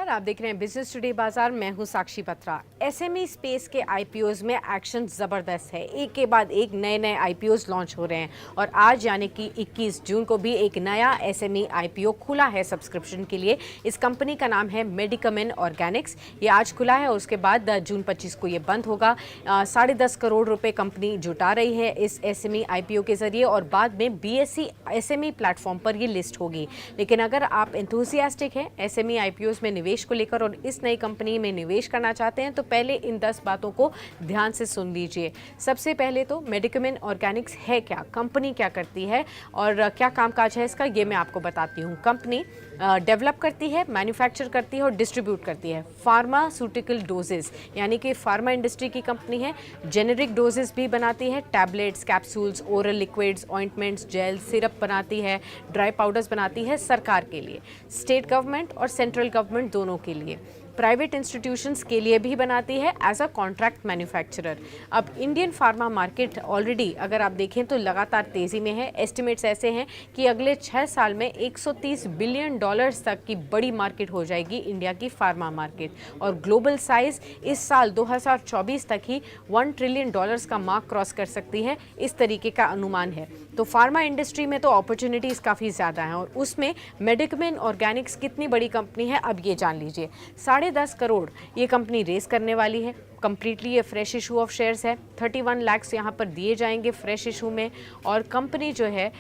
नमस्कार, आप देख रहे हैं बिजनेस टुडे बाजार। मैं हूं साक्षी बत्रा। एसएमई स्पेस के आईपीओज में एक्शन जबरदस्त है। एक के बाद एक नए आईपीओज लॉन्च हो रहे हैं और आज यानी कि 21 जून को भी एक नया एसएमई आईपीओ खुला है सब्सक्रिप्शन के लिए। इस कंपनी का नाम है मेडिकमेन ऑर्गेनिक्स। ये आज खुला है, उसके बाद जून 25 को ये बंद होगा। 10.5 करोड़ रुपए कंपनी जुटा रही है इस एसएमई आईपीओ के जरिए और बाद में बीएसई एसएमई प्लेटफॉर्म पर ये लिस्ट होगी। लेकिन अगर आप एंथुसियास्टिक हैं एसएमई आईपीओज में निवेश को लेकर और इस नई कंपनी में निवेश करना चाहते हैं तो पहले इन 10 बातों को ध्यान से सुन लीजिए। सबसे पहले तो मेडिकमेन ऑर्गेनिक्स है क्या, कंपनी क्या करती है और क्या कामकाज है इसका, ये मैं आपको बताती हूँ। कंपनी डेवलप करती है, मैन्युफैक्चर करती है और डिस्ट्रीब्यूट करती है फार्मास्यूटिकल डोजेस, यानी कि फार्मा इंडस्ट्री की कंपनी है। जेनेरिक डोजेस भी बनाती है, tablets, capsules, oral liquids, ointments, gel, syrup बनाती है, ड्राई पाउडर्स बनाती है सरकार के लिए, स्टेट गवर्नमेंट और सेंट्रल गवर्नमेंट दोनों के लिए, प्राइवेट इंस्टीट्यूशंस के लिए भी बनाती है एज अ कॉन्ट्रैक्ट मैन्युफैक्चरर। अब इंडियन फार्मा मार्केट ऑलरेडी अगर आप देखें तो लगातार तेज़ी में है। एस्टिमेट्स ऐसे हैं कि अगले 6 साल में 130 बिलियन डॉलर्स तक की बड़ी मार्केट हो जाएगी इंडिया की फार्मा मार्केट और ग्लोबल साइज इस साल 2024 तक ही $1 ट्रिलियन का मार्क क्रॉस कर सकती है, इस तरीके का अनुमान है। तो फार्मा इंडस्ट्री में तो अपॉर्चुनिटीज़ काफ़ी ज़्यादा हैं और उसमें मेडिकमेन ऑर्गेनिक्स कितनी बड़ी कंपनी है अब ये जान लीजिए। 10.5 करोड़ ये कंपनी रेस करने वाली है। कंप्लीटली ये फ्रेश इशू ऑफ शेयर्स है। 31 लाख यहाँ पर दिए जाएंगे फ्रेश इशू में और कंपनी जो है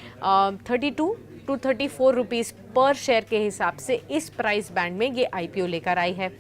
32 to 34 रुपीज़ पर शेयर के हिसाब से इस प्राइस बैंड में ये आईपीओ लेकर आई है।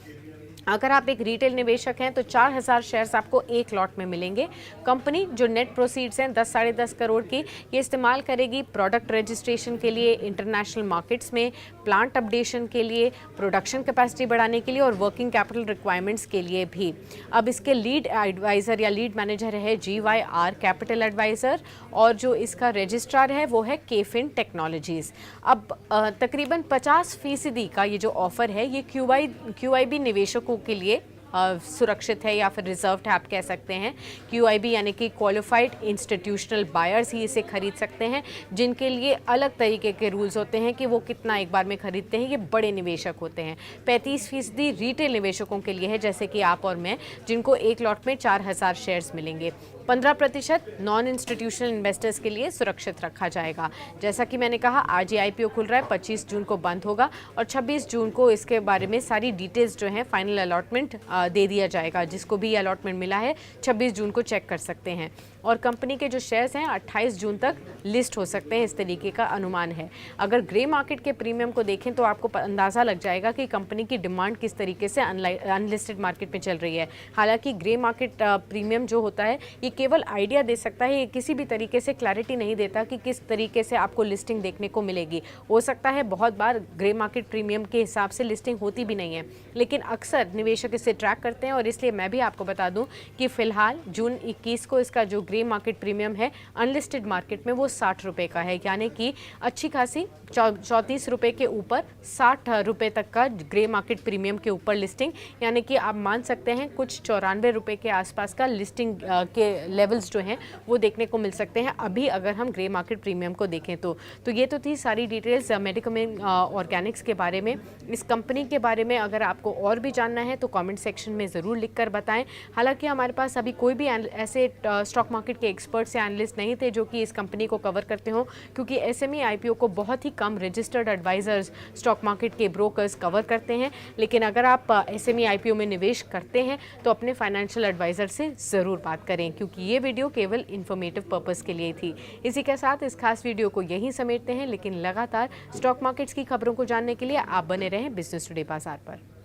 अगर आप एक रिटेल निवेशक हैं तो 4,000 शेयर्स आपको एक लॉट में मिलेंगे। कंपनी जो नेट प्रोसीड्स हैं 10-10.5 करोड़ की, ये इस्तेमाल करेगी प्रोडक्ट रजिस्ट्रेशन के लिए, इंटरनेशनल मार्केट्स में, प्लांट अपडेशन के लिए, प्रोडक्शन कैपेसिटी बढ़ाने के लिए और वर्किंग कैपिटल रिक्वायरमेंट्स के लिए भी। अब इसके लीड एडवाइज़र या लीड मैनेजर है GYR कैपिटल एडवाइज़र और जो इसका रजिस्ट्रार है वो है केफिन टेक्नोलॉजीज़। अब तकरीबन 50% का ये जो ऑफ़र है ये QIB निवेशकों के लिए सुरक्षित है या फिर रिजर्व्ड है, आप कह सकते हैं। QIB यानी कि क्वालिफाइड इंस्टीट्यूशनल बायर्स ही इसे खरीद सकते हैं, जिनके लिए अलग तरीके के रूल्स होते हैं कि वो कितना एक बार में खरीदते हैं। ये बड़े निवेशक होते हैं। 35% रिटेल निवेशकों के लिए है, जैसे कि आप और मैं, जिनको एक लॉट में 4,000 शेयर्स मिलेंगे। 15% नॉन इंस्टीट्यूशनल इन्वेस्टर्स के लिए सुरक्षित रखा जाएगा। जैसा कि मैंने कहा आज ये आईपीओ खुल रहा है, 25 जून को बंद होगा और 26 जून को इसके बारे में सारी डिटेल्स जो हैं फाइनल अलॉटमेंट दे दिया जाएगा। जिसको भी अलॉटमेंट मिला है 26 जून को चेक कर सकते हैं और कंपनी के जो शेयर्स हैं 28 जून तक लिस्ट हो सकते हैं, इस तरीके का अनुमान है। अगर ग्रे मार्केट के प्रीमियम को देखें तो आपको अंदाज़ा लग जाएगा कि कंपनी की डिमांड किस तरीके से अनलिस्टेड मार्केट में चल रही है। हालांकि ग्रे मार्केट प्रीमियम जो होता है ये केवल आइडिया दे सकता है, ये किसी भी तरीके से क्लैरिटी नहीं देता कि किस तरीके से आपको लिस्टिंग देखने को मिलेगी। हो सकता है बहुत बार ग्रे मार्केट प्रीमियम के हिसाब से लिस्टिंग होती भी नहीं है, लेकिन अक्सर निवेशक इसे ट्रैक करते हैं और इसलिए मैं भी आपको बता दूं कि फिलहाल जून 21 को इसका जो ग्रे मार्केट प्रीमियम है अनलिस्टेड मार्केट में वो 60 रुपये का है, यानी कि अच्छी खासी 34 रुपये के ऊपर 60 रुपये तक का ग्रे मार्केट प्रीमियम के ऊपर लिस्टिंग, यानी कि आप मान सकते हैं कुछ 94 रुपये के आसपास का लिस्टिंग के लेवल्स जो हैं वो देखने को मिल सकते हैं अभी अगर हम ग्रे मार्केट प्रीमियम को देखें तो। ये तो थी सारी डिटेल्स मेडिकमेन ऑर्गेनिक्स के बारे में। इस कंपनी के बारे में अगर आपको और भी जानना है तो कमेंट सेक्शन में ज़रूर लिख कर बताएं। हालांकि हमारे पास अभी कोई भी ऐसे स्टॉक मार्केट के एक्सपर्ट्स या एनालिस्ट नहीं थे जो कि इस कंपनी को कवर करते हों, क्योंकि एसएमई आईपीओ को बहुत ही कम रजिस्टर्ड एडवाइजर्स, स्टॉक मार्केट के ब्रोकर्स कवर करते हैं। लेकिन अगर आप एसएमई आईपीओ में निवेश करते हैं तो अपने फाइनेंशियल एडवाइज़र से ज़रूर बात करें, क्योंकि ये वीडियो केवल इन्फॉर्मेटिव पर्पस के लिए थी। इसी के साथ इस खास वीडियो को यहीं समेटते हैं, लेकिन लगातार स्टॉक मार्केट्स की खबरों को जानने के लिए आप बने रहें बिजनेस टुडे बाजार पर।